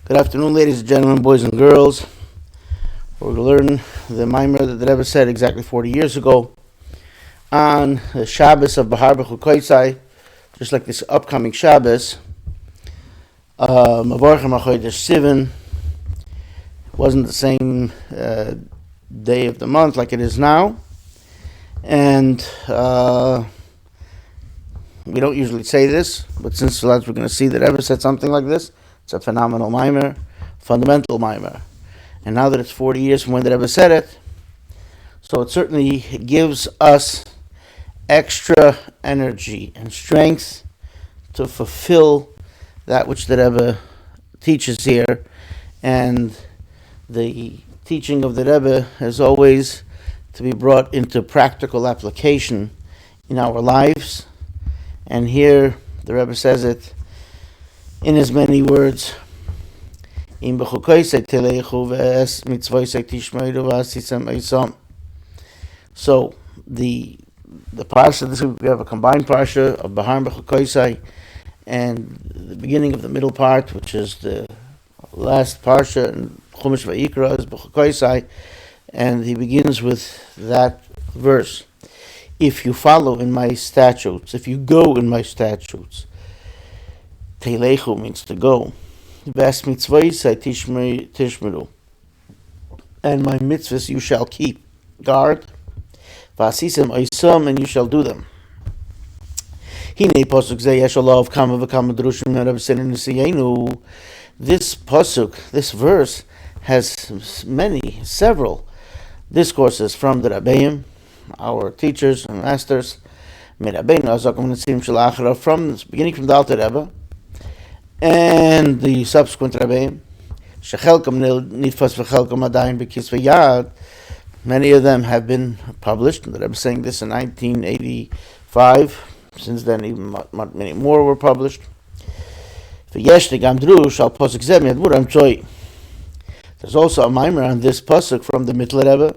Good afternoon, ladies and gentlemen, boys and girls. We're going to learn the Maimer that the Rebbe said exactly 40 years ago on the Shabbos of Mevorchim Sivan, just like this upcoming Shabbos. Mevorchim Sivan wasn't the same day of the month like it is now, and we don't usually say this, but since we're going to see that Rebbe said something like this, it's a phenomenal Maimer, fundamental Maimer. And now that it's 40 years from when the Rebbe said it, so it certainly gives us extra energy and strength to fulfill that which the Rebbe teaches here. And the teaching of the Rebbe is always to be brought into practical application in our lives. And here the Rebbe says it in as many words. Eem Bechukosai telechu ve'es mitzvosai tishmeru v'asisem eisam. So the parsha, this week we have a combined parsha of Eem Bechukosai and the beginning of the middle part, which is the last parsha in Chumash Vayikra, is Bechukosai, and he begins with that verse. If you follow in my statutes, if you go in my statutes, telechu means to go. Ves mitzvosai tishmeru, and my mitzvahs you shall keep, guard. V'asisem oisam, and you shall do them. Hinei pasuk zeh yesh alav kama v'kama drushim Rebbe said in Nisiyenu. This pasuk, this verse, has several discourses from the Rabbeim, our teachers and masters, from the beginning from the Alter Rebbe and the subsequent Rebbeim. Many of them have been published. The Rebbe is saying this in 1985. Since then, even many more were published. There's also a Maimer on this pasuk from the Mittler Rebbe,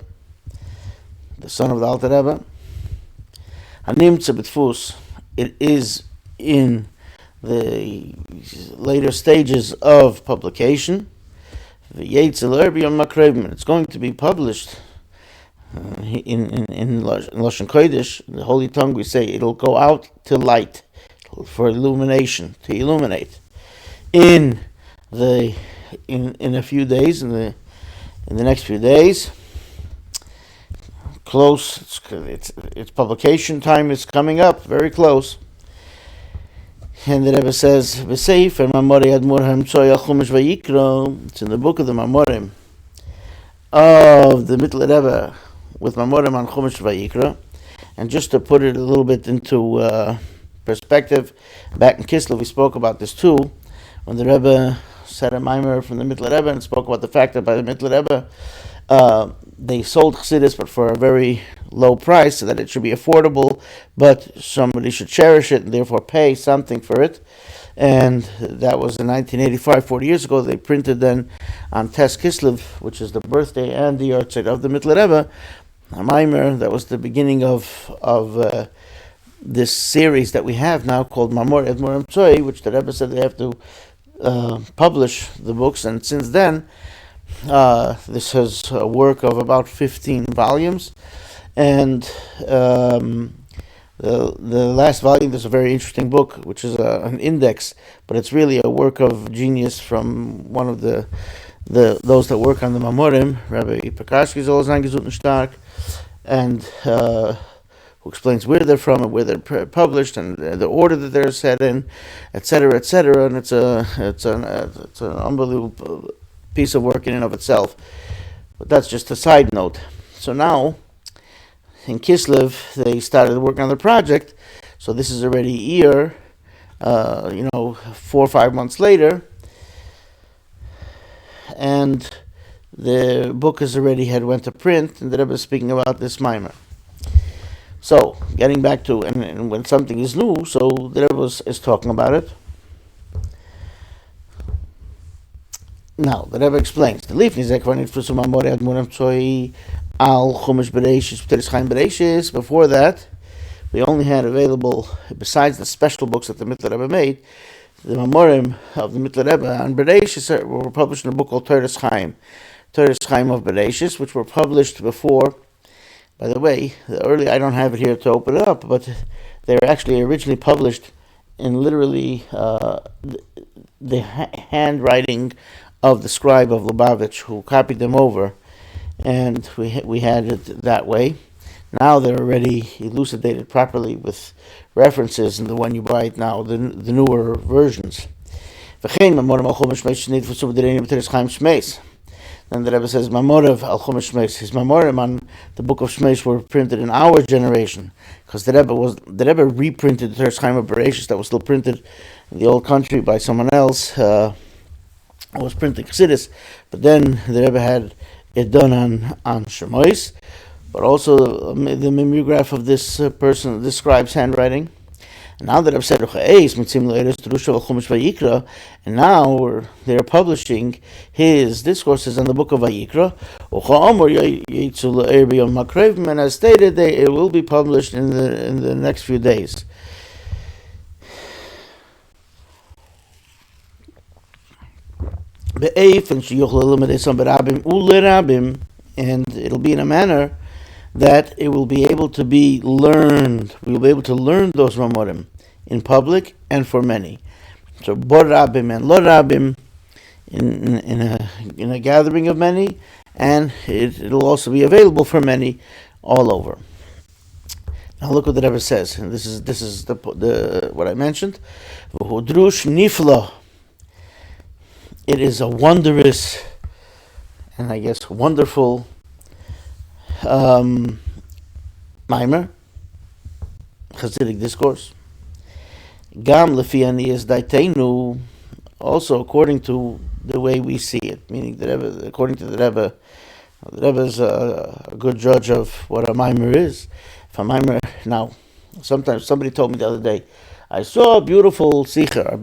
the son of the Alter Rebbe. It is in the later stages of publication. It's going to be published in Lashon Kodesh, the Holy Tongue. We say it'll go out to light, for illumination, to illuminate in a few days, in the next few days. Close, its publication time is coming up, very close. And the Rebbe says, it's in the book of the Mamorim of the Mittler Rebbe with Mamorim on Chumash Vayikra. And just to put it a little bit into perspective, back in Kislev we spoke about this too, when the Rebbe said a Maimer from the Mittler Rebbe and spoke about the fact that by the Mittler Rebbe they sold chassidus, but for a very low price, so that it should be affordable, but somebody should cherish it and therefore pay something for it. And that was in 1985, 40 years ago. They printed then on Tes Kislev, which is the birthday and the yahrzeit of the Mittler Rebbe, a Maimer that was the beginning of this series that we have now called Mamor Edmor Emtsoi, which the Rebbe said they have to publish the books, and since then this has a work of about 15 volumes, and the last volume, there's a very interesting book, which is an index, but it's really a work of genius from one of those that work on the Mamorim, Rabbi Pekashki Zolazan Gesundten Stark, and who explains where they're from and where they're published and the order that they're set in, etc., etc. And it's an unbelievable piece of work in and of itself. But that's just a side note. So now, in Kislev, they started working on the project. So this is already a year, 4 or 5 months later, and the book has already went to print, and the Rebbe is speaking about this Maimer. So, getting back to, and when something is new, so the Rebbe is talking about it. Now, the Rebbe explains, the Lifnei Zeh Kvar Nitfusu Mamori Ad Muram Tzoi Al Chumash Bereishis Pteris Chaim Bereishis. Before that, we only had available, besides the special books that the Mittler Rebbe made, the Mamorim of the Mittler Rebbe on Bereshis were published in a book called Toras Chaim of Bereshis, which were published before. By the way, I don't have it here to open it up, but they were actually originally published in literally the handwriting of the scribe of Lubavitch, who copied them over, and we had it that way. Now they're already elucidated properly with references in the one you buy it now, the newer versions. Then the Rebbe says, Mamorav al Chumash Shmeis. His Mamorim on the book of Shmeis were printed in our generation, because the Rebbe reprinted the Toras Chaim of Bereshis that was still printed in the old country by someone else. Was printing chassidus, but then the Rebbe had it done on Shmeis, but also the mimeograph of this person, this scribe's handwriting. And now that I've said, and now they're publishing his discourses in the book of Vayikra, and as stated, it will be published in the next few days. And it'll be in a manner that it will be able to be learned. We will be able to learn those Mamorim in public and for many. So Bor Rabim and Lo Rabim in a gathering of many, and it'll also be available for many all over. Now look what the Rebbe says, and this is the what I mentioned. V'hudrush nifla. It is a wondrous and I guess wonderful mimer, chassidic discourse. Gam lefi aniyas daitenu, also according to the way we see it, meaning the Rebbe, according to the Rebbe is a good judge of what a mimer is. If a mimer, now, sometimes somebody told me the other day, I saw a beautiful sikha, I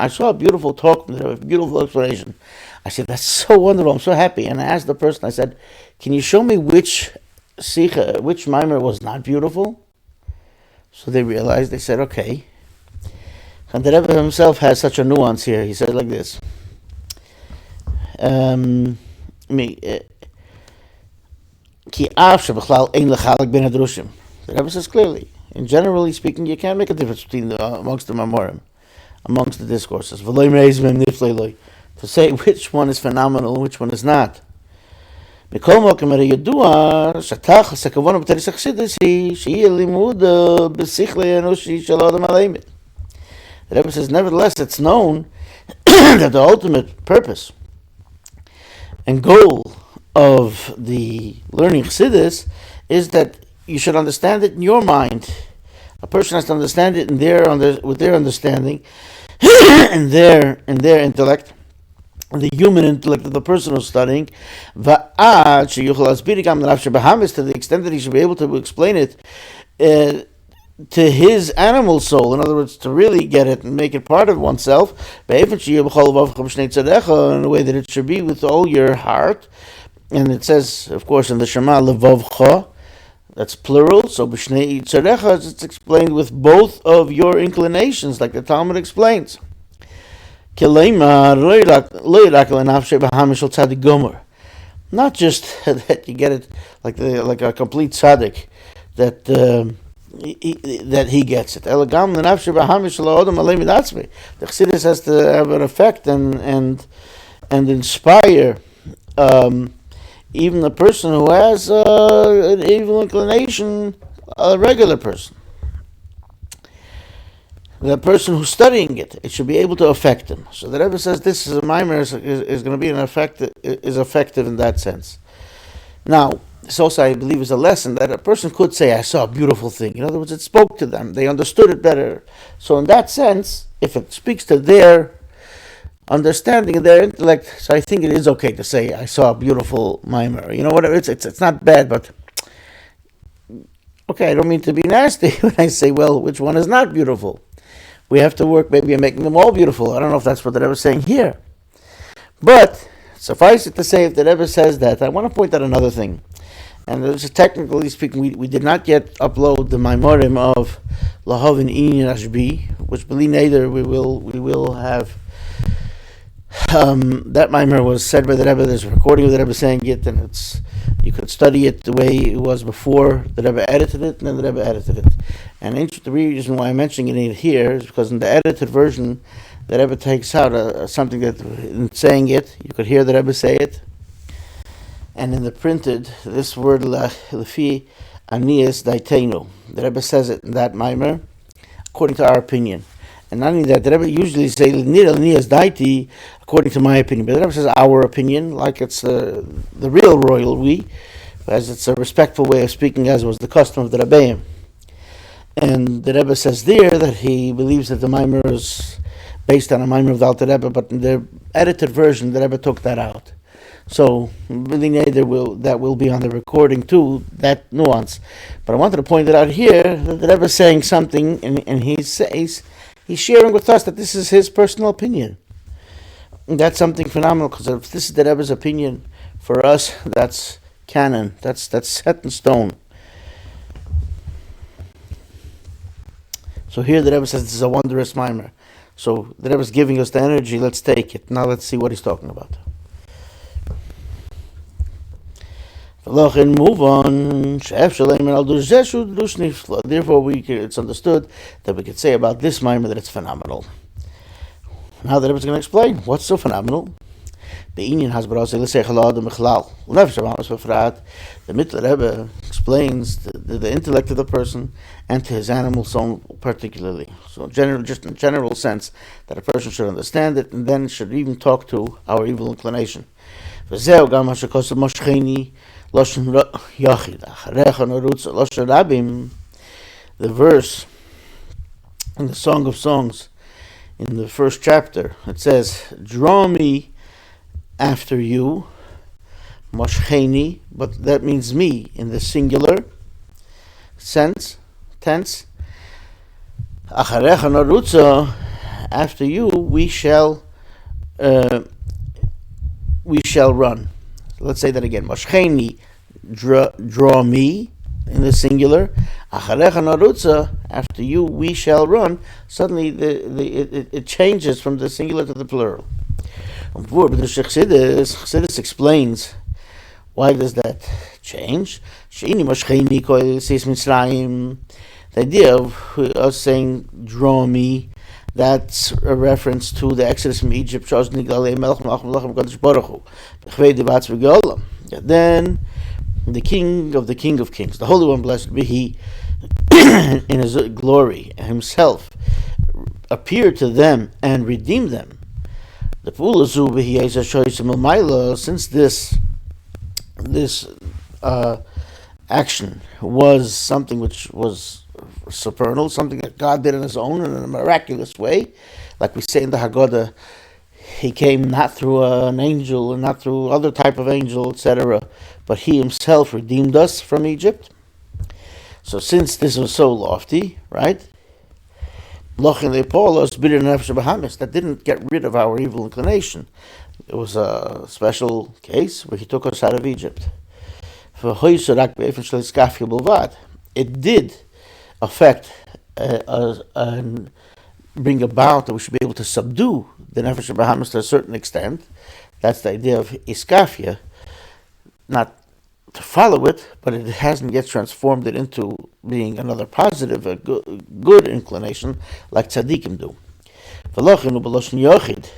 saw a beautiful talk, a beautiful explanation. I said, that's so wonderful, I'm so happy. And I asked the person, I said, can you show me which sikha, which mimer was not beautiful? So they realized, they said, okay. And the Rebbe himself has such a nuance here. He said like this. The Rebbe says clearly, in generally speaking, you can't make a difference between amongst the Mamorim, amongst the discourses. To say which one is phenomenal and which one is not. The Rebbe says, nevertheless, it's known that the ultimate purpose and goal of the learning chassidus is that you should understand it in your mind. A person has to understand it with their understanding and their intellect, the human intellect of the person who's studying, to the extent that he should be able to explain it to his animal soul, in other words, to really get it and make it part of oneself, in a way that it should be with all your heart. And it says, of course, in the Shema, levavcha, that's plural, so b'shnei yitzarecha, it's explained with both of your inclinations, like the Talmud explains. Not just that you get it like a complete tzaddik, that he gets it. The chassidus has to have an effect and inspire even the person who has an evil inclination, a regular person. The person who's studying it should be able to affect him. So the Rebbe says this is a mimer is going to be effective in that sense. Now, this also, I believe, is a lesson that a person could say, I saw a beautiful thing. In other words, it spoke to them. They understood it better. So in that sense, if it speaks to their understanding and their intellect, so I think it is okay to say, I saw a beautiful mimer. You know, whatever, it's not bad, but okay, I don't mean to be nasty when I say, well, which one is not beautiful? We have to work maybe on making them all beautiful. I don't know if that's what the Rebbe is saying here. But suffice it to say, if the Rebbe says that, I want to point out another thing. And technically speaking, we did not yet upload the Maimorim of Lahav and Ein Rashbi, which believe neither we will have. That Maimor was said by the Rebbe. There's a recording of the Rebbe saying it, and you could study it the way it was before the Rebbe edited it, and then the Rebbe edited it. And the reason why I'm mentioning it here is because in the edited version, the Rebbe takes out something that in saying it, you could hear the Rebbe say it. And in the printed, this word lefi anias daitenu, the Rebbe says it in that Maimer, according to our opinion. And not only that, the Rebbe usually say anias daiti, according to my opinion. But the Rebbe says our opinion, like it's the real royal we, as it's a respectful way of speaking, as was the custom of the Rebbeim. And the Rebbe says there that he believes that the Maimer is based on a Maimer of the Alter Rebbe, but in the edited version, the Rebbe took that out. So, really, that will be on the recording too, that nuance. But I wanted to point it out here that the Rebbe is saying something, and he's sharing with us that this is his personal opinion. And that's something phenomenal, because if this is the Rebbe's opinion, for us, that's canon. That's set in stone. So here the Rebbe says this is a wondrous mimer. So the Rebbe is giving us the energy. Let's take it. Now let's see what he's talking about. Move on. Therefore, it's understood that we could say about this mimer that it's phenomenal. Now the Rebbe is going to explain what's so phenomenal. The Mittler Rebbe explains the intellect of the person and to his animal soul particularly. So, just in general sense, that a person should understand it and then should even talk to our evil inclination. The verse in the Song of Songs, in the first chapter, it says, "Draw me after you, moshcheni," but that means me in the singular tense. Acharecha narutza, after you we shall run. Let's say that again. Moshcheni, draw me in the singular. Acharecha narutza, after you we shall run. Suddenly it changes from the singular to the plural. Chassidus explains why does that change. The idea of us saying draw me, that's a reference to the Exodus from Egypt. Then the King of Kings, the Holy One, blessed be He, in His glory Himself, appeared to them and redeemed them. The since this action was something which was supernal, something that God did on His own in a miraculous way, like we say in the Haggadah, He came not through an angel and not through other type of angel, etc., but He Himself redeemed us from Egypt. So since this was so lofty, right? That didn't get rid of our evil inclination. It was a special case where He took us out of Egypt. It did affect and bring about that we should be able to subdue the Nefesh Bahamas to a certain extent. That's the idea of iskafia. Not to follow it, but it hasn't yet transformed it into being another positive, a good inclination, like tzaddikim do.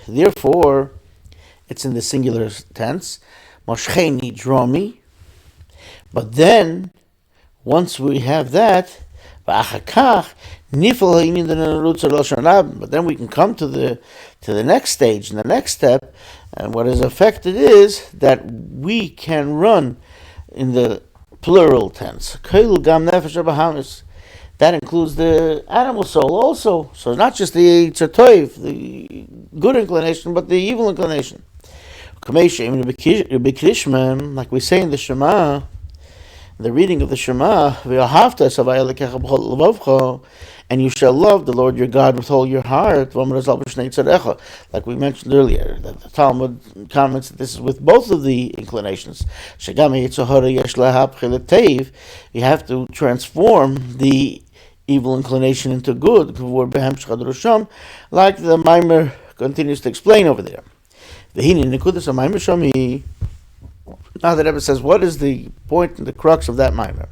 Therefore, it's in the singular tense. Moshcheni, draw me. But then, once we have that, but then we can come to the next stage and the next step, and what is affected is that we can run in the plural tense. That includes the animal soul also. So not just the tzatoiv, the good inclination, but the evil inclination. Like we say in the Shema, the reading of the Shema, and you shall love the Lord your God with all your heart, like we mentioned earlier. That the Talmud comments that this is with both of the inclinations. You have to transform the evil inclination into good, like the Maimer continues to explain over there. Now the Rebbe says, what is the point and the crux of that Maimer?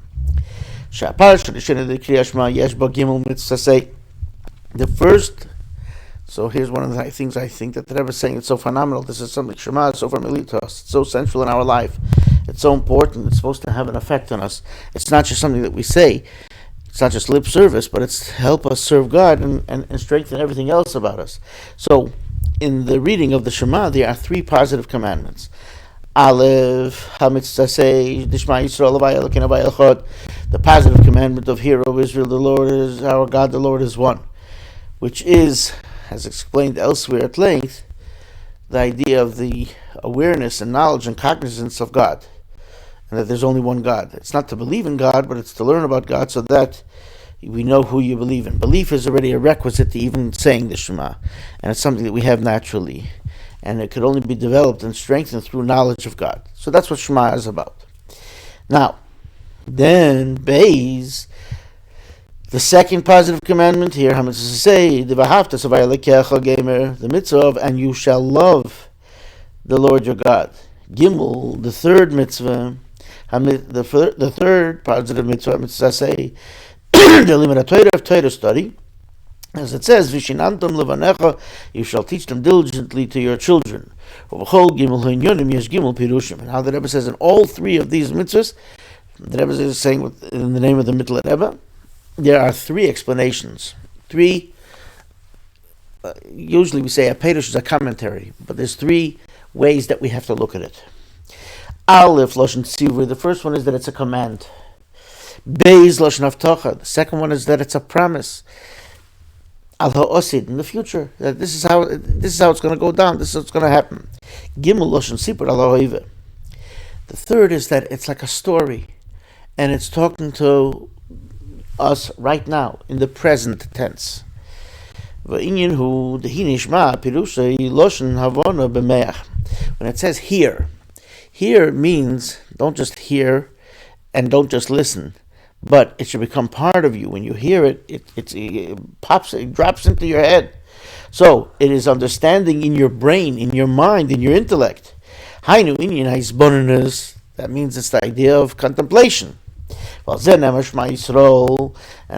The first, so here's one of the things I think that the Rebbe is saying, it's so phenomenal. This is something, Shema is so familiar to us. It's so central in our life. It's so important. It's supposed to have an effect on us. It's not just something that we say. It's not just lip service, but it's to help us serve God and strengthen everything else about us. So, in the reading of the Shema, there are 3 positive commandments. Aleph, the positive commandment of Hear, O Israel, the Lord is our God, the Lord is one, which is, as explained elsewhere at length, the idea of the awareness and knowledge and cognizance of God, and that there's only one God. It's not to believe in God, but it's to learn about God so that we know who you believe in. Belief is already a requisite to even saying the Shema, and it's something that we have naturally. And it could only be developed and strengthened through knowledge of God. So that's what Shema is about. Now, then, Beis, the second positive commandment here, the mitzvah of, and you shall love the Lord your God. Gimel, the third mitzvah, the third positive mitzvah, the limit of Torah study. As it says, Vishinantam levanecha, you shall teach them diligently to your children. And how the Rebbe says in all 3 of these mitzvahs, the Rebbe is saying in the name of the Mittler Rebbe, there are 3 explanations. 3, usually we say a perush is a commentary, but there's 3 ways that we have to look at it. Aleph, Loshen Tzivur, the first one is that it's a command. Beis, Loshen Avtocha, the second one is that it's a promise. Al ha'osid, in the future, that this is how it's going to go down. This is what's going to happen. Gimel loshen sipur al ha'oive. The third is that it's like a story, and it's talking to us right now in the present tense. V'inyan hu dehi nishma pirusha loshen havona b'meach. When it says hear means don't just hear and don't just listen. But it should become part of you. When you hear it, it pops, it drops into your head. So it is understanding in your brain, in your mind, in your intellect. Hainu inyan ha'isbonenus. That means it's the idea of contemplation. And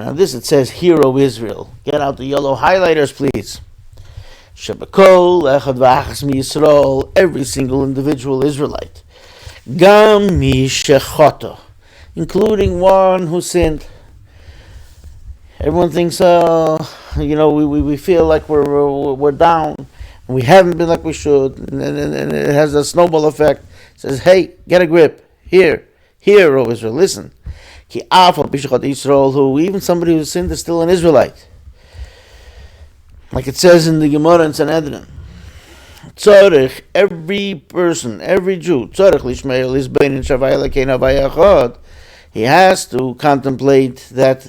on this it says, Hear, O Israel. Get out the yellow highlighters, please. Shebekol echad v'achas miYisrael, every single individual Israelite. Gam mi shechoto, including one who sinned. Everyone thinks, we feel like we're down, and we haven't been like we should, and it has a snowball effect. It says, hey, get a grip. Hear, O Israel, listen. Ki afal b'shechat Yisrael, who even somebody who sinned is still an Israelite. Like it says in the Gemara in Sanhedrin. Tzorich, every person, every Jew, tzorich lishmeil isbein in shavai lekein havai echad. He has to contemplate that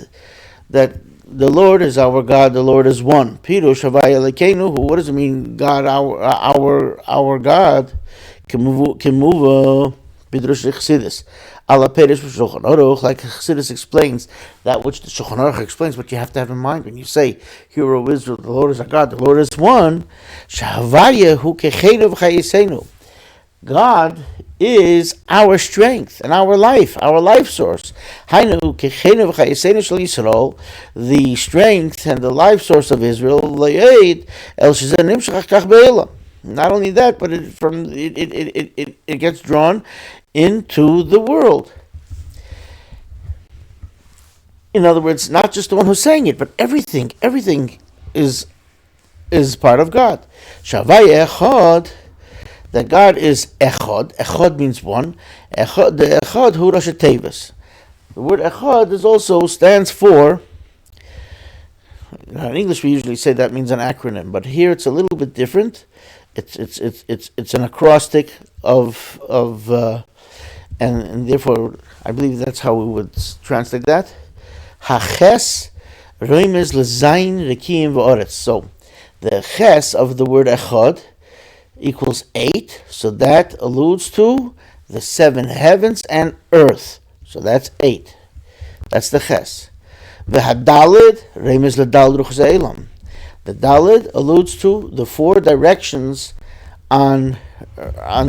the Lord is our God, the Lord is one. Pirush havai lekeinu. What does it mean? God, our God. Kimuva bidrush chassidus. Ala perish Shulchan Aruch, like Chassidus explains, that which the Shulchan Aruch explains, what you have to have in mind when you say, Hear, O Israel, the Lord is our God, the Lord is one. Shahavaya hu kecheinu v'chayisenu. God is our strength and our life source. Hainu kecheinu v'chayisenu shel Yisrael, the strength and the life source of Israel. Le'ed el shezeh nimshach kach be'elam. Not only that, but it gets drawn into the world. In other words, not just the one who's saying it, but everything is part of God. Shavai echad, that God is echad. Echad means one. Echad, the echad hu Rosh Tevis. The word echad stands for. In English, we usually say that means an acronym, but here it's a little bit different. It's an acrostic of and therefore I believe that's how we would translate that. Haches Reimes lezayin rekiim v'oretz. So the ches of the word echad equals 8, so that alludes to the 7 heavens and earth. So that's 8. That's the ches. V'hadalid reimes ledal ruch ze'elam. The dalid alludes to the 4 directions on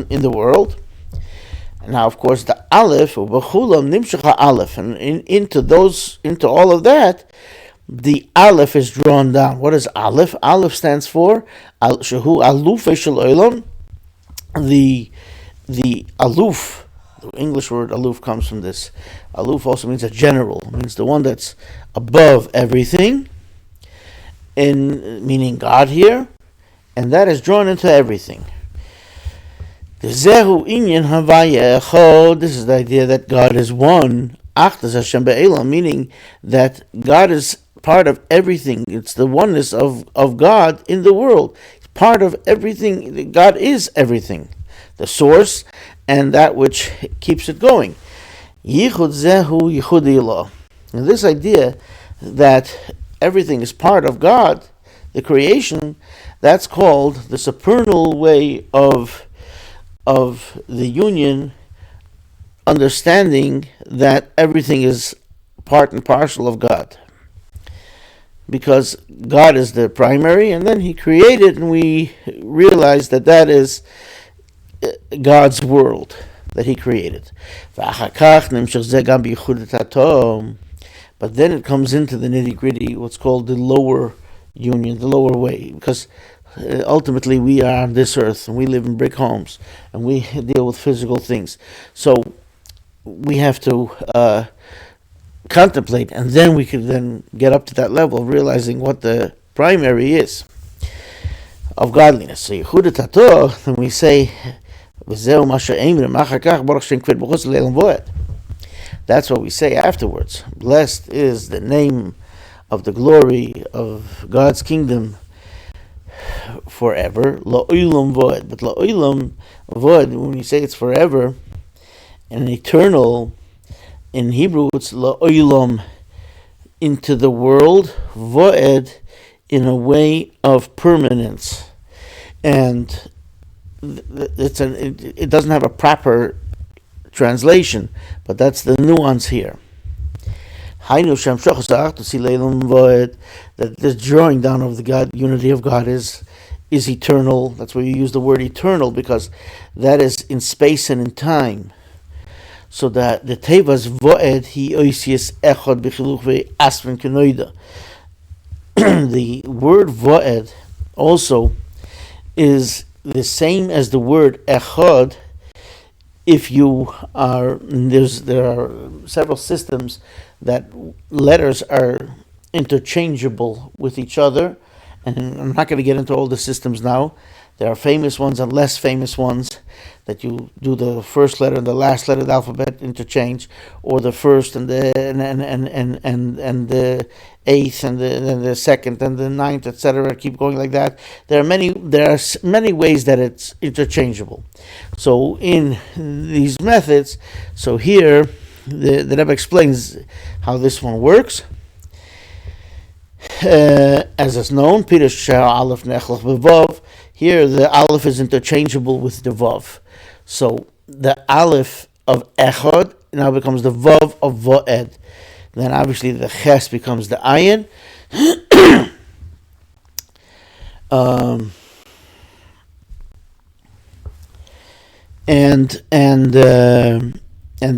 in the world. Now, of course, the aleph or b'chulam nimshach aleph, and into all of that, the aleph is drawn down. What is aleph? Aleph stands for shehu aluf shel olam. The aluf, the English word aluf comes from this. Aluf also means a general. It means the one that's above everything, meaning God here, and that is drawn into everything. Zehu inyan havaya echad. This is the idea that God is one. Achdas Hashem be'elam, meaning that God is part of everything. It's the oneness of God in the world. It's part of everything. God is everything, the source and that which keeps it going. Yichud zehu yichud ilah. And this idea that everything is part of God, the creation, that's called the supernal way of the union, understanding that everything is part and parcel of God. Because God is the primary, and then He created, and we realize that is God's world that He created. But then it comes into the nitty-gritty, what's called the lower union, the lower way, because ultimately we are on this earth, and we live in brick homes, and we deal with physical things. So we have to contemplate, and then we can then get up to that level of realizing what the primary is of godliness. So Yehuda Tato, then we say, that's what we say afterwards. Blessed is the name of the glory of God's kingdom forever. La'olam voed. But la'olam voed, when we say it's forever and eternal, in Hebrew it's la'olam, into the world, voed, in a way of permanence. And it doesn't have a proper translation, but that's the nuance here. That this drawing down of the God, unity of God is eternal. That's why you use the word eternal, because that is in space and in time. So that the tevas voed he oisius echad b'chiluch ve'asven kenoida. The word voed also is the same as the word echad. If you are there are several systems that letters are interchangeable with each other, and I'm not going to get into all the systems now. There are famous ones and less famous ones that you do the first letter and the last letter of the alphabet interchange, or the first and the eighth and the second and the ninth, etc. Keep going like that. There are many ways that it's interchangeable. So in these methods, so here the Rebbe explains how this one works. As is known, Pirush Aleph Nechlach B'Vav. Here the Aleph is interchangeable with the Vav. So the Aleph of Echad now becomes the Vav of Voed. Then obviously the Ches becomes the Ayin. And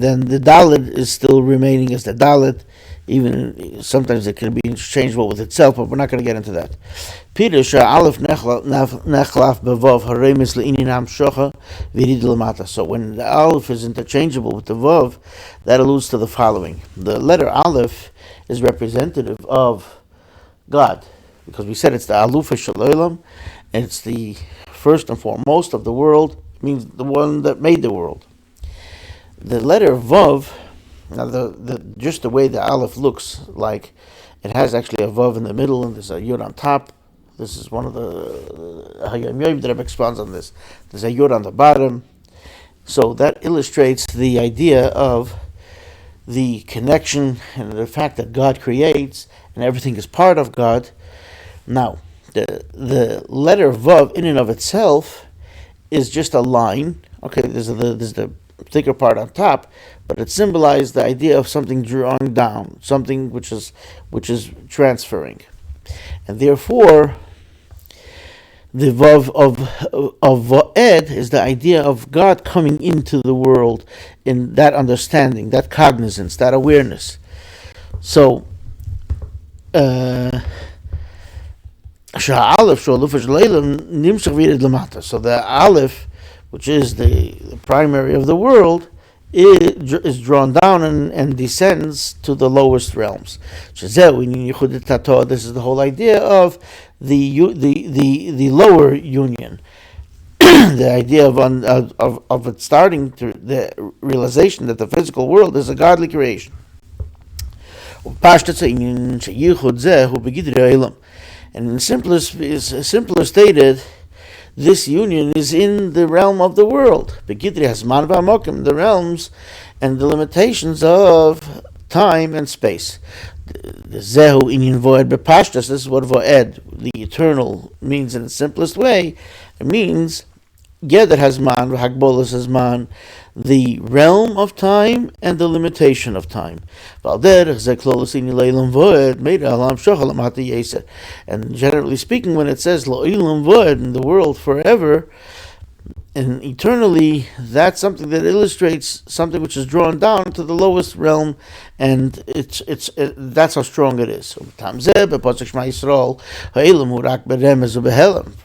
then the Dalet is still remaining as the Dalet. Even sometimes it can be interchangeable with itself, but we're not going to get into that. Pirush Aleph Nechlaf Bevav Haremis Le'ininam Shocha Virid Lamata. So when the Aleph is interchangeable with the Vav, that alludes to the following: the letter Aleph is representative of God, because we said it's the Aluf Shel Olam, and it's the first and foremost of the world. It means the one that made the world. The letter Vav. Now, just the way the Aleph looks like, it has actually a Vav in the middle, and there's a Yud on top. This is one of the Hayam Yoim that expands on this. There's a Yud on the bottom, So that illustrates the idea of the connection and the fact that God creates and everything is part of God. Now, the letter Vav in and of itself is just a line. Okay, there's the thicker part on top, but it symbolizes the idea of something drawing down, something which is transferring, and therefore the Vav of Va'ed is the idea of God coming into the world in that understanding, that cognizance, that awareness. So, so the Aleph, which is the primary of the world, is drawn down and descends to the lowest realms. This is the whole idea of the lower union. The idea of it starting to the realization that the physical world is a godly creation. And in simpler stated, this union is in the realm of the world. The realms and the limitations of time and space. This is what Vo'ed, the eternal, means in its simplest way. It means Geder Hazman, Hagbolas Hazman, the realm of time and the limitation of time. And generally speaking, when it says Lo'ilam Vo'ed, in the world forever and eternally, that's something that illustrates something which is drawn down to the lowest realm, and that's how strong it is. For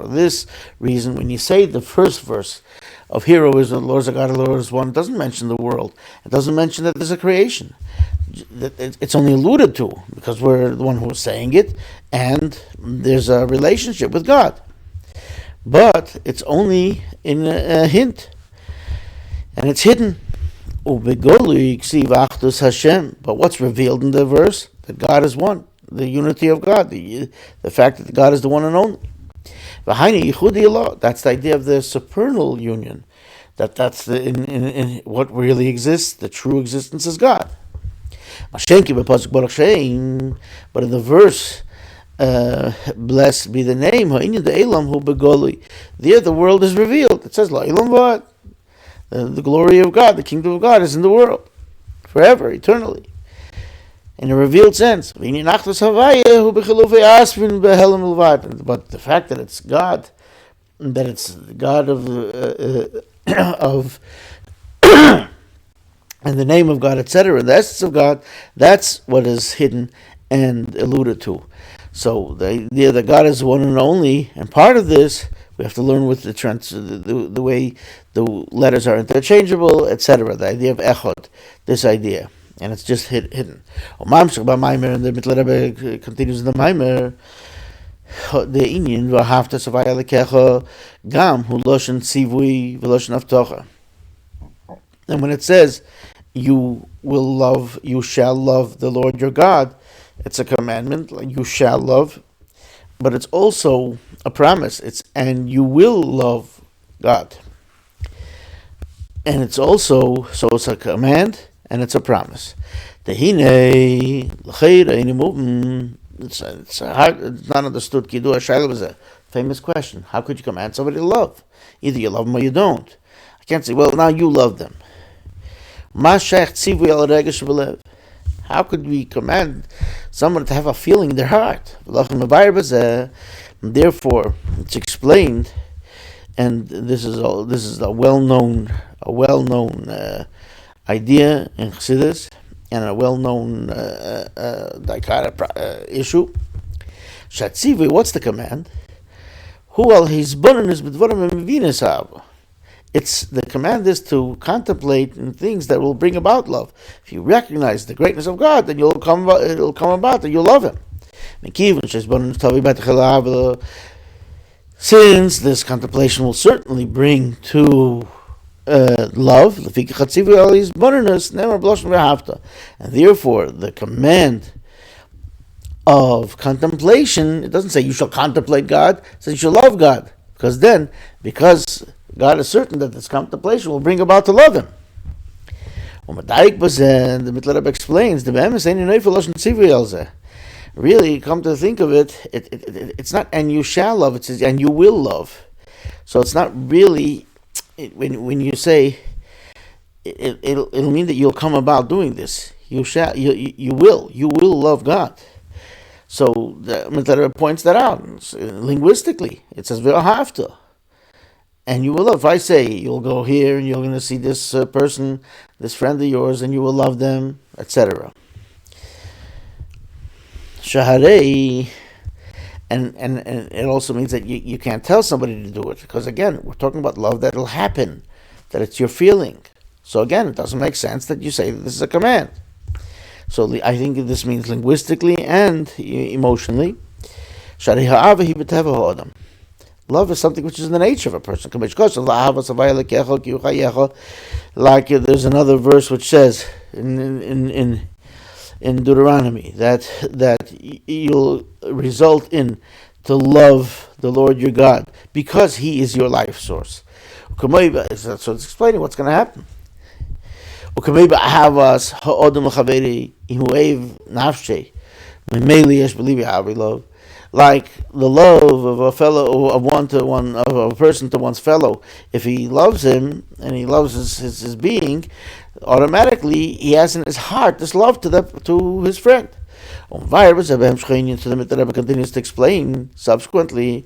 this reason, when you say the first verse of Hero is the Lord of God, the Lord is one, it doesn't mention the world. It doesn't mention that there's a creation. It's only alluded to because we're the one who's saying it, and there's a relationship with God. But it's only in a hint, and it's hidden. But what's revealed in the verse? That God is one, the unity of God, the fact that God is the one and only. That's the idea of the supernal union. That's in what really exists. The true existence is God. But in the verse, blessed be the name, there the world is revealed. It says, the glory of God, the kingdom of God is in the world, forever, eternally, in a revealed sense. But the fact that it's God, that it's God of and the name of God, etc., the essence of God, that's what is hidden and alluded to. So the idea that God is one and only, and part of this, we have to learn with the way the letters are interchangeable, etc. The idea of echod, this idea, and it's just hidden. And the Mittler Rebbe continues in the Maimer, the inyan v'ahavta savai alekecha gam hu loshen tzivui v'loshen avtocha. And when it says you shall love the Lord your God, it's a commandment, like you shall love, but it's also a promise. And you will love God. And it's also, so it's a command and it's a promise. It's not understood. Kiddush Shaila was a famous question. How could you command somebody to love? Either you love them or you don't. I can't say, well, now you love them. How could we command someone to have a feeling in their heart? Therefore, it's explained, and this is a well-known idea in Chassidus, and a well-known issue. Shatzivi, what's the command? Hu al hizboninus b'dvarim mevinis. It's the command is to contemplate in things that will bring about love. If you recognize the greatness of God, then it'll come about that you'll love Him. Since this contemplation will certainly bring to love, and therefore the command of contemplation, it doesn't say you shall contemplate God, it says you shall love God, because God is certain that this contemplation will bring about to love Him. The Mittler Rebbe explains, really, come to think of it, it's not and you shall love, it says and you will love. So it's not really, when you say, it'll mean that you'll come about doing this. You will love God. So the Mittler Rebbe points that out. Linguistically, it says v'ahavta. And you will love. If I say you'll go here and you're going to see this person, this friend of yours, and you will love them, etc. Shaharei, and it also means that you can't tell somebody to do it, because again, we're talking about love that'll happen, that it's your feeling. So again, it doesn't make sense that you say that this is a command. So I think this means linguistically and emotionally. Shaharei ha'ava hi b'teva ha'adam. Love is something which is in the nature of a person. Like there's another verse which says in Deuteronomy that you'll result in to love the Lord your God because He is your life source. So it's explaining what's going to happen. Like the love of a fellow, of a person to one's fellow. If he loves him and he loves his being, automatically he has in his heart this love to his friend. So the Mittler Rebbe continues to explain subsequently,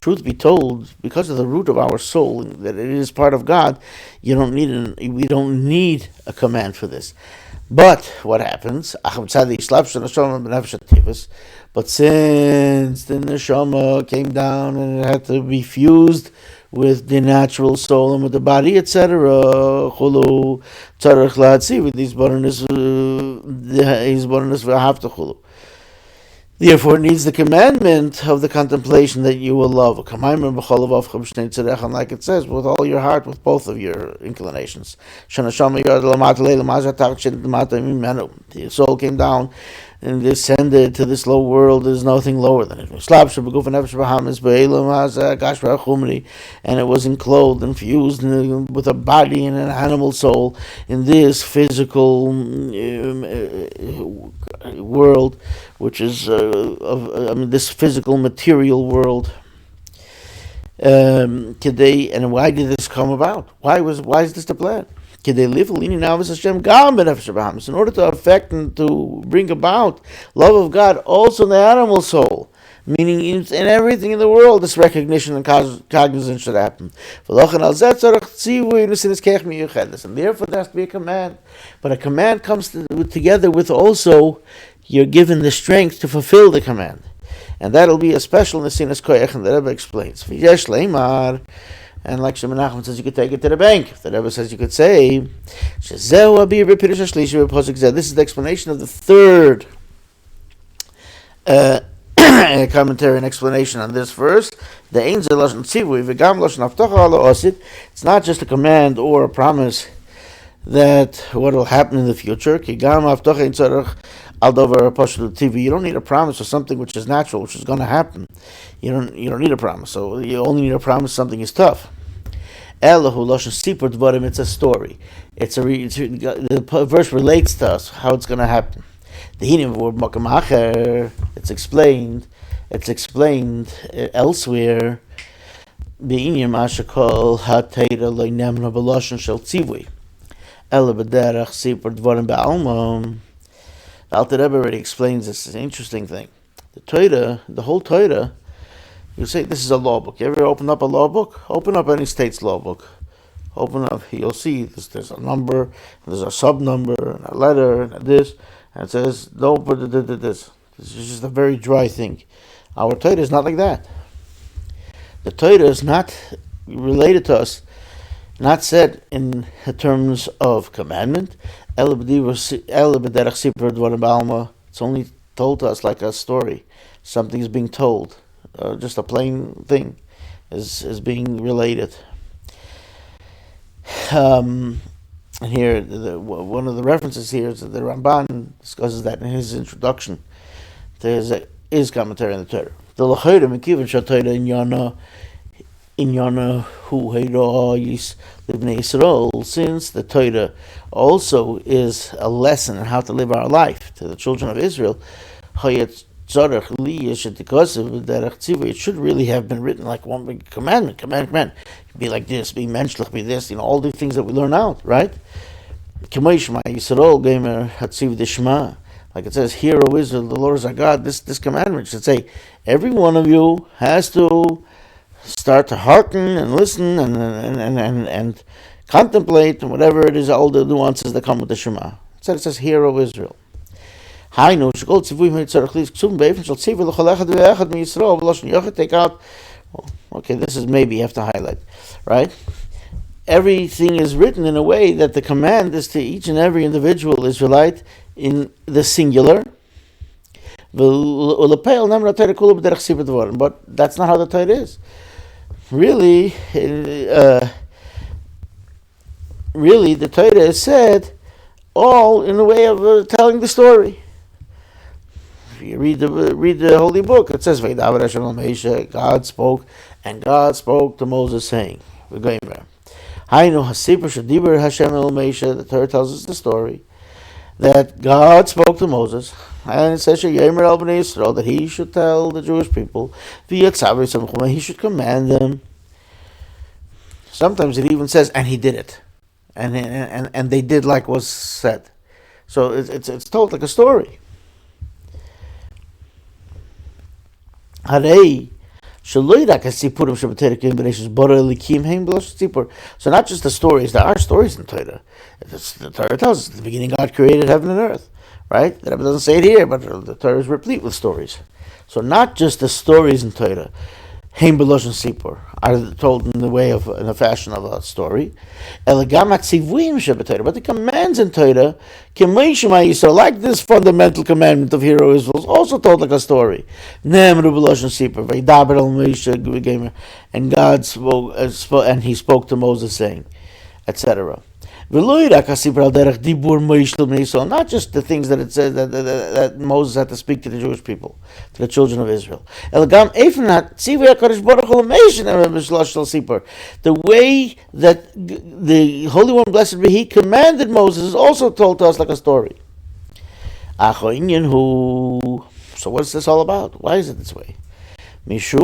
truth be told, because of the root of our soul, that it is part of God, we don't need a command for this. But what happens? But since the neshama came down and it had to be fused with the natural soul and with the body, etc., therefore, it needs the commandment of the contemplation that you will love. And like it says, with all your heart, with both of your inclinations. The soul came down and descended to this low world. There's nothing lower than it. And it was enclosed and fused with a body and an animal soul in this physical world, which is this physical material world. Today, and why did this come about? Why is this the plan? In order to affect and to bring about love of God also in the animal soul, meaning in everything in the world, this recognition and cognizance should happen. And therefore there has to be a command. But a command comes together with also you're given the strength to fulfill the command. And that'll be a special Nesinas Koyach, and the Rebbe explains. And like Rabbi Menachem says, you could take it to the bank. The Rebbe says you could say, this is the explanation of the third commentary and explanation on this verse. It's not just a command or a promise that what will happen in the future. You don't need a promise for something which is natural, which is going to happen. You don't need a promise. So you only need a promise something is tough. It's a story. The verse relates to us how it's going to happen. It's explained elsewhere. The Alter Rebbe already explains this. It's an interesting thing. The whole Torah, you say this is a law book. You ever open up a law book? Open up any state's law book. Open up, you'll see there's a number, there's a sub number, and a letter, and this, and it says, don't put this. This is just a very dry thing. Our Torah is not like that. The Torah is not related to us, not said in terms of commandment. It's only told to us like a story. Something is being told. Just a plain thing is being related. And here, one of the references here is that the Ramban discusses that in his introduction to his commentary on the Torah. The L'chayra Mekivan Shatayra Inyana Hu Heira Yis Livnei Yisrael, since the Torah also is a lesson on how to live our life to the children of Israel. It should really have been written like one big commandment. Be like this, be menschlich, be this, all the things that we learn out, right? Like it says, hear, O Israel, the Lord is our God. This commandment should say, every one of you has to start to hearken and listen and contemplate and whatever it is, all the nuances that come with the Shema. It says, hear, O Israel. Take out, okay, this is maybe you have to highlight, right? Everything is written in a way that the command is to each and every individual Israelite in the singular. But that's not how the Torah is. Really, the Torah is said all in the way of telling the story. You read the holy book. It says, God spoke, and God spoke to Moses, saying, "We're going there." The Torah tells us the story that God spoke to Moses, and it says that he should tell the Jewish people, he should command them. Sometimes it even says, and he did it, and they did like was said. So it's told like a story. So not just the stories, there are stories in Torah. The Torah tells us at the beginning God created heaven and earth, right? The Rebbe doesn't say it here, but the Torah is replete with stories. So not just the stories in Torah, Heim Belosh and Sipur, are told in the fashion of a story. But the commands in Torah, like this fundamental commandment of hero Israel, is also told like a story. And God spoke, and he spoke to Moses, saying, etc. Not just the things that it says that Moses had to speak to the Jewish people, to the children of Israel. The way that the Holy One, blessed be He, commanded Moses is also told to us like a story. So what's this all about? Why is it this way? Because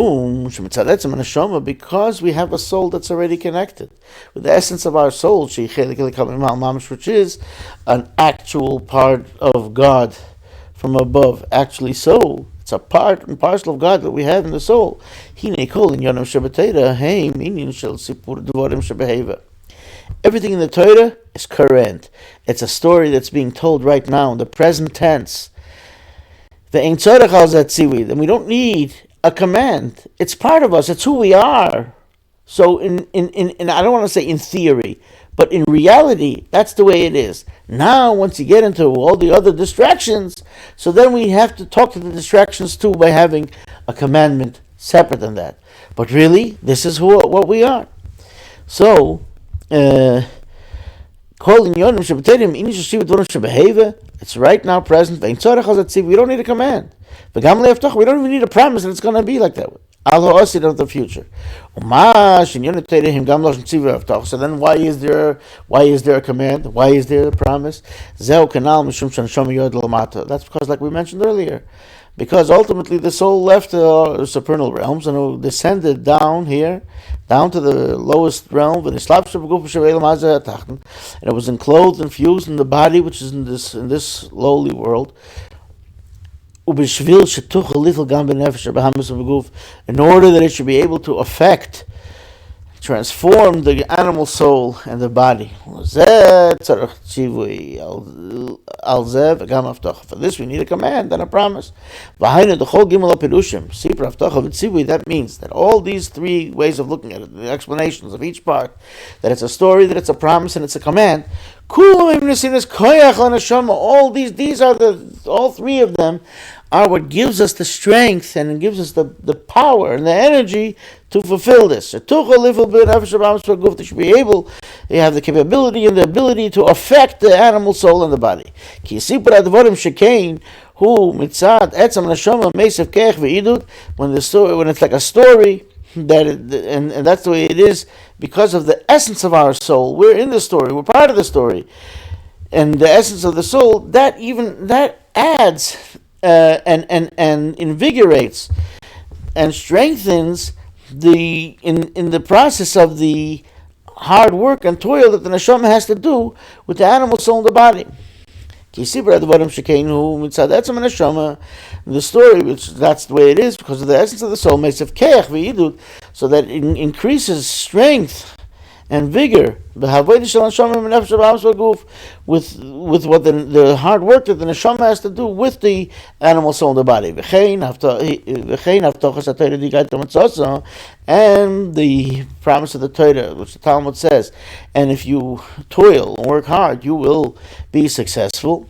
we have a soul that's already connected with the essence of our soul, which is an actual part of God from above. Actually, so it's a part and parcel of God that we have in the soul. Everything in the Torah is current. It's a story that's being told right now in the present tense. And we don't need a command. It's part of us. It's who we are. So in I don't want to say in theory, but in reality, that's the way it is. Now, once you get into all the other distractions, so then we have to talk to the distractions too by having a commandment separate than that. But really, this is what we are. So, it's right now present. We don't need a command. We don't even need a promise that it's going to be like that. Of the future. So then why is there a command? Why is there a promise? That's because, like we mentioned earlier, because ultimately the soul left the supernal realms and descended down here, down to the lowest realm, and it was enclosed and fused in the body, which is in this lowly world. In order that it should be able to affect, transform the animal soul and the body. For this we need a command and a promise. That means that all these three ways of looking at it, the explanations of each part, that it's a story, that it's a promise, and it's a command. All three of them are what gives us the strength and it gives us the power and the energy to fulfill this. To be able, they have the capability and the ability to affect the animal soul and the body. Who mitzad etzam neshama meisav kech ve'idut, when it's like a story, and that's the way it is because of the essence of our soul. We're in the story. We're part of the story, and the essence of the soul that adds and invigorates and strengthens in the process of the hard work and toil that the neshama has to do with the animal soul in the body. The story, which that's the way it is, because of the essence of the soul, so that it increases strength and vigor with what the hard work that the neshama has to do with the animal soul in the body. And the promise of the Torah, which the Talmud says, and if you toil and work hard, you will be successful.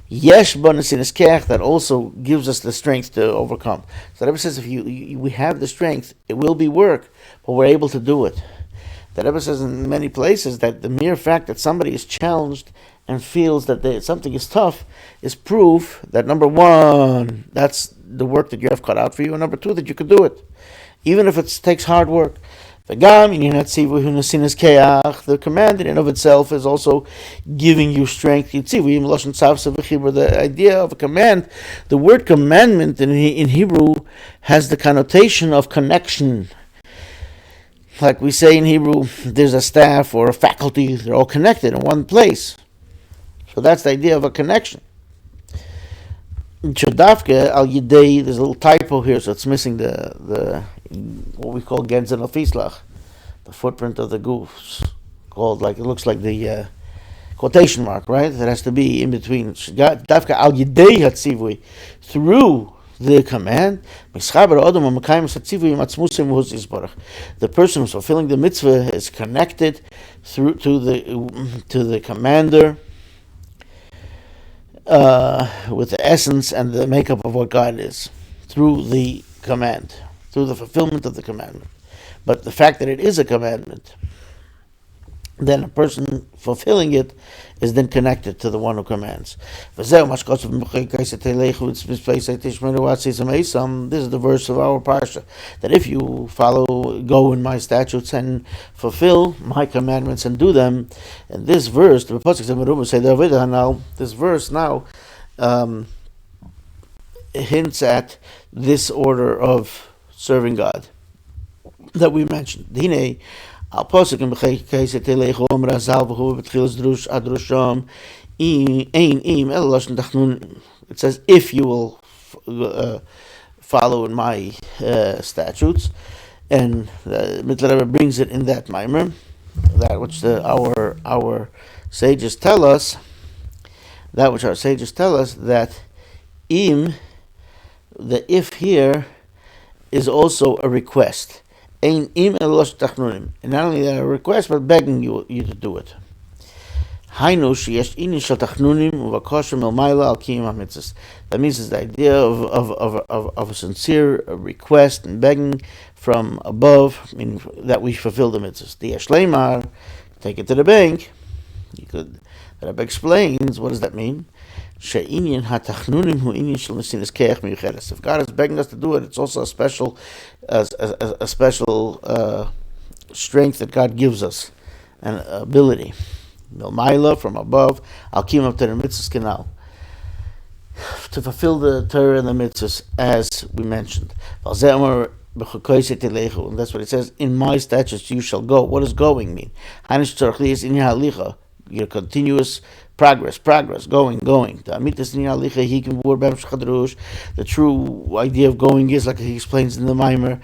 Yesh bonus that also gives us the strength to overcome. So the Rebbe says, if we have the strength, it will be work, but we're able to do it. The Rebbe says in many places that the mere fact that somebody is challenged and feels that something is tough is proof that, number one, that's the work that you have cut out for you, and number two, that you can do it, even if it takes hard work. The command in and of itself is also giving you strength. The idea of a command, the word commandment in Hebrew has the connotation of connection. Like we say in Hebrew, there's a staff or a faculty, they're all connected in one place. So that's the idea of a connection. Chodavke al Yidei, there's a little typo here, so it's missing the what we call Genzen al Fislach, the footprint of the goose, called like, it looks like the quotation mark, right? That has to be in between. Chodavke al Yidei hatzivui, through the command. The person who's fulfilling the mitzvah is connected through to the commander with the essence and the makeup of what God is, through the command, through the fulfillment of the commandment. But the fact that it is a commandment, then a person fulfilling it is then connected to the one who commands. This is the verse of our parsha, that if you go in my statutes and fulfill my commandments and do them, and this verse, this verse now hints at this order of serving God that we mentioned. It says, if you will follow in my statutes, and Mittler Rebbe brings it in that mimer, that which our sages tell us, that Eem, the if here, is also a request. And not only that, a request, but begging you to do it. That means it's the idea of a sincere request and begging from above, meaning that we fulfill the mitzvahs. The Yeshleimar, take it to the bank. The Rebbe explains, what does that mean? If God is begging us to do it, it's also a special strength that God gives us, and ability. Milmaila, from above, I'll keep up to the mitzvahs canal, to fulfill the Torah and the mitzvahs, as we mentioned. And that's what it says, in my statutes you shall go. What does going mean? Your continuous progress, going. The true idea of going is, like he explains in the Maimer,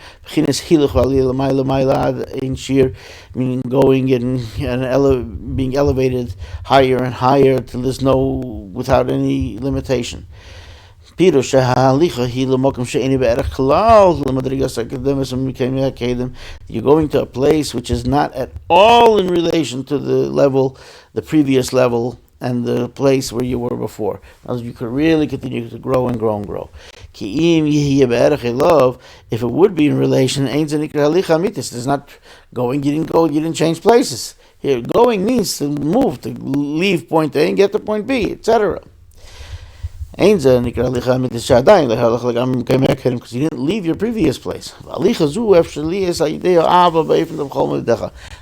meaning going and being elevated higher and higher till there's without any limitation. You're going to a place which is not at all in relation to the previous level, and the place where you were before. You could really continue to grow and grow and grow. If it would be in relation, there's not going, you didn't change places. Here, going means to move, to leave point A and get to point B, etc. Because you didn't leave your previous place.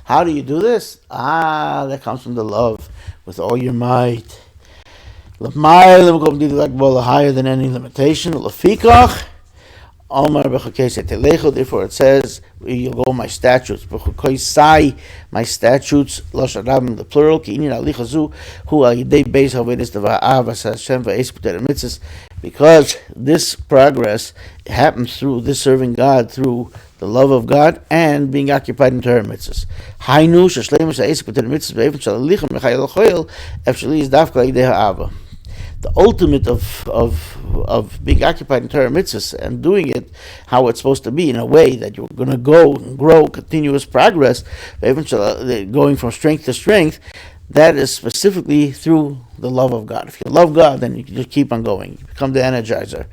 How do you do this? That comes from the love with all your might. Higher than any limitation. Therefore it says, you go my statutes. Bechukosai, my statutes, the plural, because this progress happens through this serving God, through the love of God and being occupied in Torah mitzvahs. The ultimate of being occupied in Torah mitzvahs and doing it how it's supposed to be, in a way that you're going to go and grow, continuous progress, going from strength to strength, that is specifically through the love of God. If you love God, then you can just keep on going. You become the energizer.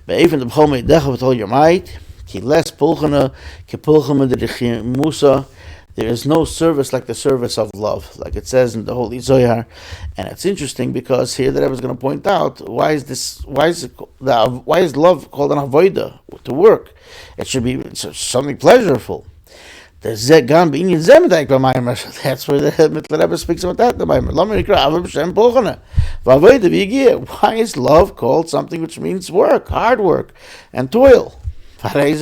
With all your might, there is no service like the service of love, like it says in the Holy Zohar. And it's interesting because here the Rebbe is going to point out why is love called an avodah, to work? It should be something pleasurable. That's where the Rebbe speaks about that. Why is love called something which means work, hard work, and toil? It's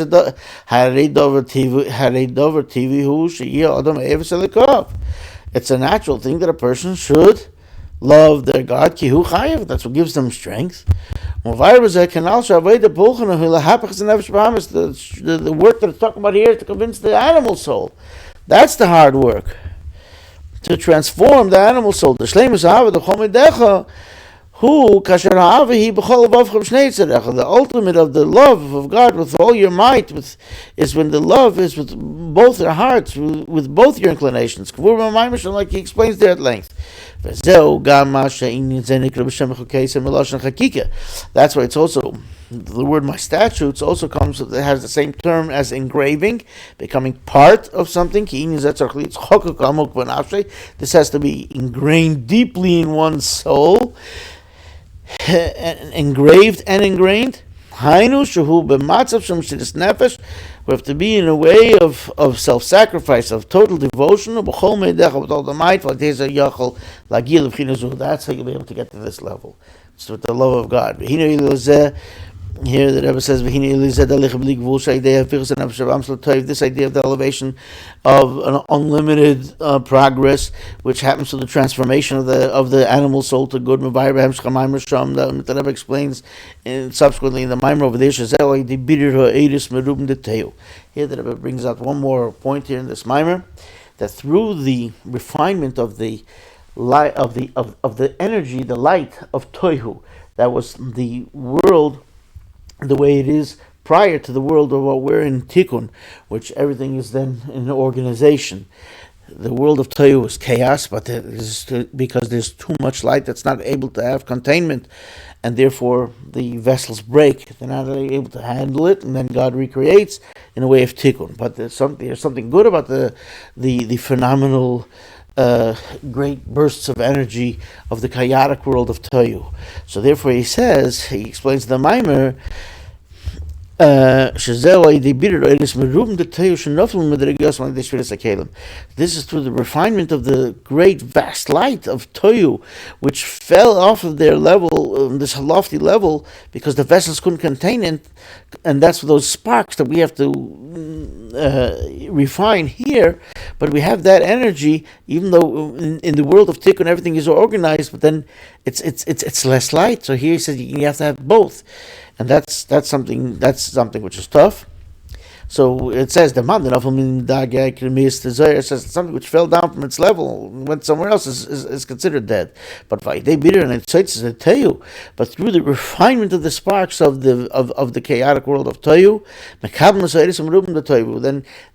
a natural thing that a person should love their God. That's what gives them strength. The work that it's talking about here is to convince the animal soul. That's the hard work. To transform the animal soul. The ultimate of the love of God with all your might is when the love is with both your hearts, with both your inclinations. Like he explains there at length. That's why it's also, the word my statutes also comes, it has the same term as engraving, becoming part of something. This has to be ingrained deeply in one's soul. Engraved and ingrained. We have to be in a way of self-sacrifice, of total devotion, with all the might. That's how you'll be able to get to this level. It's with the love of God. Here the Rebbe says, this idea of the elevation of an unlimited progress, which happens through the transformation of the animal soul to good. The Rebbe explains subsequently in the Maimer over there, here the Rebbe brings out one more point here in this Maimer, that through the refinement of the light of the energy, the light of Tohu, that was the world the way it is prior to the world of what we're in Tikkun, which everything is then in organization. The world of Tohu is chaos, but because there's too much light that's not able to have containment, and therefore the vessels break. They're not able to handle it, and then God recreates in a way of Tikkun. But there's something good about the phenomenal great bursts of energy of the chaotic world of Tohu. So therefore he explains the Maimer, this is through the refinement of the great vast light of Tohu, which fell off of their level, this lofty level, because the vessels couldn't contain it, and that's those sparks that we have to refine here. But we have that energy, even though in the world of Tikkun everything is organized, but then it's less light. So here he says you have to have both. And that's something which is tough. So it says the says something which fell down from its level, went somewhere else is considered dead. But but through the refinement of the sparks of the chaotic world of Tohu,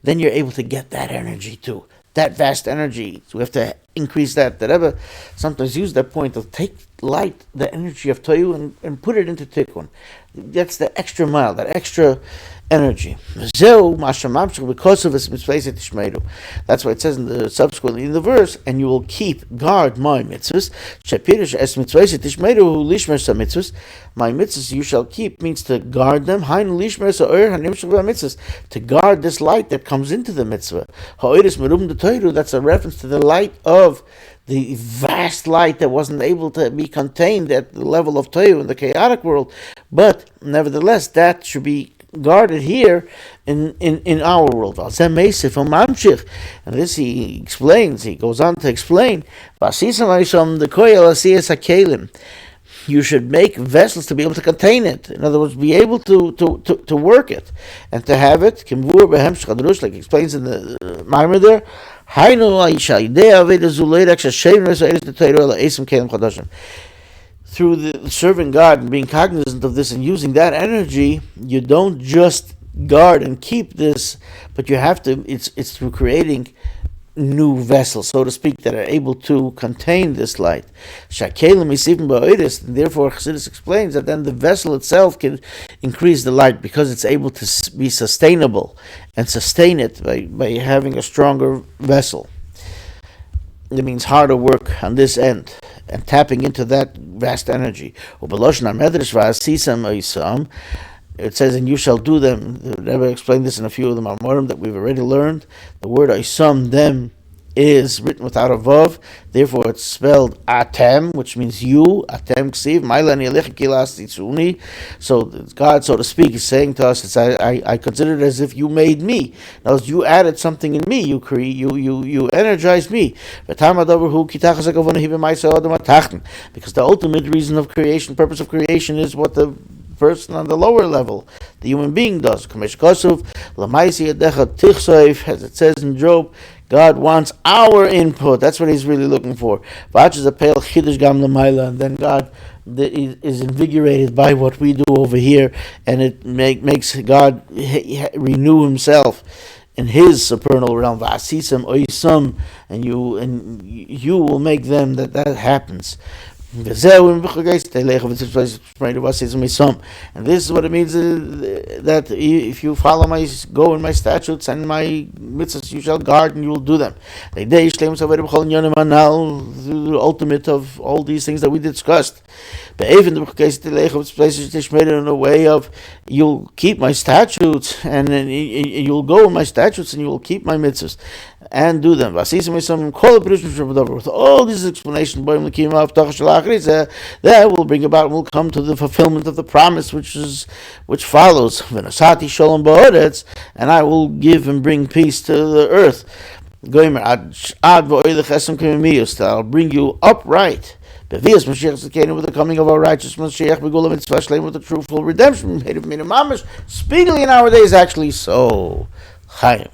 then you're able to get that energy too. That vast energy. So we have to increase that. The Rebbe sometimes use that point of take light, the energy of Tohu, and put it into Tikkun. That's the extra mile, that extra energy. Because of his mitzvahs tishmeru. That's why it says in the subsequently in the verse, and you will keep guard my mitzvahs. Shapirish es mitzvahs tishmeru lishmer sa mitzvahs. My mitzvahs you shall keep means to guard them. Hain lishmer sa oir hanim shel mitzvahs, to guard this light that comes into the mitzvah. Ha'oiris merum de toiru. That's a reference to the light of the vast light that wasn't able to be contained at the level of Tohu in the chaotic world, but nevertheless that should be guarded here in our world. And this he explains, he goes on to explain, you should make vessels to be able to contain it. In other words, be able to work it and to have it, like he explains in the Maimer there, through the serving God and being cognizant of this and using that energy, you don't just guard and keep this, but you have to, it's through creating new vessels, so to speak, that are able to contain this light. Therefore, Chassidus explains that then the vessel itself can increase the light because it's able to be sustainable and sustain it by having a stronger vessel. It means harder work on this end and tapping into that vast energy. It says, and you shall do them. The Rebbe explained this in a few of the Mamorim that we've already learned. The word Isam, them, is written without a vav. Therefore, it's spelled Atem, which means you. Atem ksiv. So God, so to speak, is saying to us, I consider it as if you made me. Now, you added something in me. You energized me. Because the ultimate reason of creation, purpose of creation, is what the person on the lower level, the human being, does. As it says in Job, God wants our input. That's what he's really looking for. And then God is invigorated by what we do over here, and it makes God renew himself in his supernal realm. And you will make them that happens. And this is what it means, that if you go in my statutes and my mitzvahs, you shall guard and you will do them. The ultimate of all these things that we discussed. In a way of, you'll keep my statutes, and you'll go in my statutes, and you will keep my mitzvahs and do them. With all these explanations, that will bring about, will come to the fulfillment of the promise which follows. And I will give and bring peace to the earth. I'll bring you upright. With the coming of our righteous Mashiach, with the true full redemption, speedily in our days, actually so. Chaim.